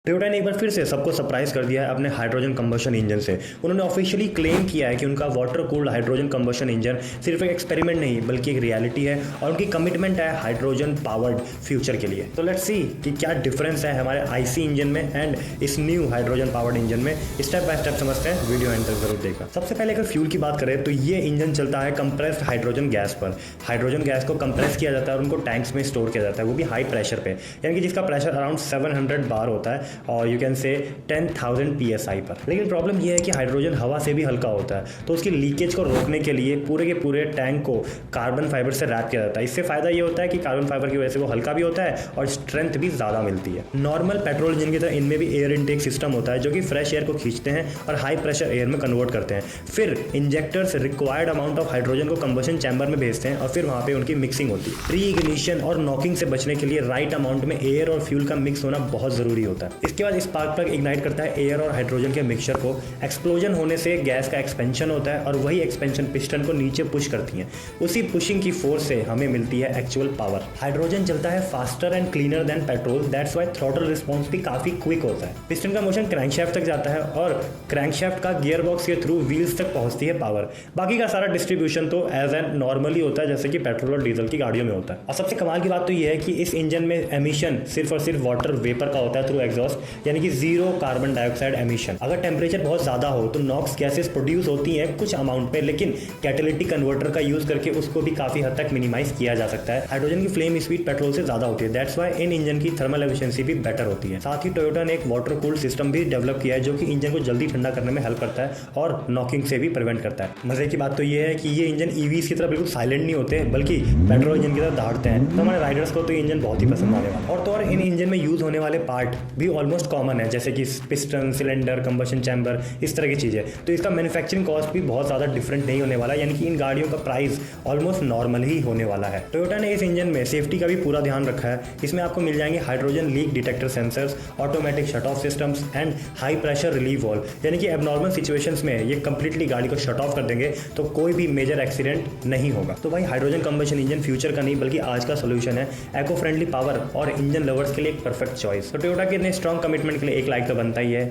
Toyota ने एक बार फिर से सबको सरप्राइज कर दिया है अपने हाइड्रोजन कंबशन इंजन से। उन्होंने ऑफिशियली क्लेम किया है कि उनका water cooled hydrogen combustion engine सिर्फ एक एक्सपेरिमेंट नहीं बल्कि एक रियलिटी है और उनकी कमिटमेंट है हाइड्रोजन पावर्ड फ्यूचर के लिए। तो लेट्स सी कि क्या डिफरेंस है हमारे आईसी इंजन में एंड इस न्यू हाइड्रोजन पावर्ड इंजन में। स्टेप बाय स्टेप समझते हैं, वीडियो एंड तक जरूर देखा। सबसे पहले अगर फ्यूल की बात करें तो ये इंजन चलता है कंप्रेस्ड हाइड्रोजन गैस पर। हाइड्रोजन गैस को कंप्रेस किया जाता है और उनको टैंक्स में स्टोर किया जाता है, वो भी हाई प्रेशर पे, यानी कि जिसका प्रेशर अराउंड 700 बार होता है और यू कैन से 10,000 PSI पर। लेकिन प्रॉब्लम यह है कि हाइड्रोजन हवा से भी हल्का होता है, तो उसकी लीकेज को रोकने के लिए पूरे के पूरे टैंक को कार्बन फाइबर से रैप किया जाता है। इससे फायदा ये होता है कि कार्बन फाइबर की वजह से वो हल्का भी होता है और स्ट्रेंथ भी ज़्यादा मिलती है। नॉर्मल पेट्रोल इंजन की तरह इनमें भी एयर इनटेक सिस्टम होता है जो कि फ्रेश एयर को खींचते हैं और हाई प्रेशर एयर में कन्वर्ट करते हैं। फिर injectors required amount of hydrogen को कंबशन चैम्बर में भेजते हैं और फिर वहाँ पे उनकी मिक्सिंग होती है। प्री इग्निशन और नॉकिंग से बचने के लिए राइट अमाउंट में एयर और फ्यूल का मिक्स होना बहुत ज़रूरी होता है। इसके बाद स्पार्क प्लग इग्नाइट करता है एयर और हाइड्रोजन के मिक्सचर को। एक्सप्लोजन होने से गैस का एक्सपेंशन होता है और वही एक्सपेंशन पिस्टन को नीचे पुश करती है। उसी पुशिंग की फोर्स से हमें मिलती है एक्चुअल पावर। हाइड्रोजन चलता है faster and cleaner then petrol, that's why throttle response भी काफी क्विक होता है। पिस्टन का मोशन क्रैंकशाफ्ट तक जाता है और क्रैंकशाफ्ट का गियर बॉक्स के थ्रू व्हील्स तक पहुंचती है पावर। बाकी का सारा डिस्ट्रीब्यूशन तो एज एन नॉर्मली होता है जैसे कि पेट्रोल और डीजल की गाड़ियों में होता है। और सबसे कमाल की बात तो यह है कि इस इंजन में एमिशन सिर्फ और सिर्फ वाटर वेपर का होता है थ्रू एग्जॉस्ट, यानी कि जीरो कार्बन डाइऑक्साइड एमिशन। अगर टेम्परेचर बहुत ज्यादा हो तो नॉक्स गैसेस प्रोड्यूस होती हैं कुछ अमाउंट पे, लेकिन कैटालिटिक कन्वर्टर का यूज करके उसको भी काफी हद तक मिनिमाइज किया जा सकता है। हाइड्रोजन की फ्लेम स्पीड पेट्रोल से ज्यादा होती है, दैट्स व्हाई इन इंजन की थर्मल एफिशिएंसी भी बेटर होती है। साथ ही टोयोटा ने एक वाटर कूल्ड सिस्टम भी डेवलप किया है जो कि इंजन को जल्दी ठंडा करने में हेल्प करता है और नॉकिंग से भी प्रिवेंट करता है। मजे की बात तो ये है कि ये इंजन ईवीज की तरह बिल्कुल साइलेंट नहीं होते बल्कि पेट्रोल इंजन की तरह दहाड़ते हैं, तो हमारे राइडर्स को तो ये इंजन बहुत ही पसंद आने वाला है। और तो और इन इंजन में यूज होने वाले पार्ट भी ऑलमोस्ट कॉमन है, जैसे कि पिस्टन, सिलेंडर, कंबशन चैम्बर, इस तरह की चीजें। तो इसका मैन्युफैक्चरिंग कॉस्ट भी बहुत ज्यादा डिफरेंट नहीं होने वाला, यानी कि इन गाड़ियों का प्राइस ऑलमोस्ट नॉर्मल ही होने वाला है। टोयोटा ने इस इंजन में सेफ्टी का भी पूरा ध्यान रखा है। इसमें आपको मिल जाएंगे hydrogen leak detector sensors, automatic shut off systems and high pressure relieve valve, यानी कि एबनॉर्मल सिचुएशंस में ये कंप्लीटली गाड़ी को शट ऑफ कर देंगे तो कोई भी मेजर एक्सीडेंट नहीं होगा। तो भाई हाइड्रोजन कंबशन इंजन फ्यूचर का नहीं बल्कि आज का सोल्यूशन है। एको फ्रेंडली पावर और इंजन लवर्स के लिए एक परफेक्ट चॉइस। तो टोयोटा के इतने स्ट्रॉन्ग कमिटमेंट के लिए एक लाइक तो बनता ही है।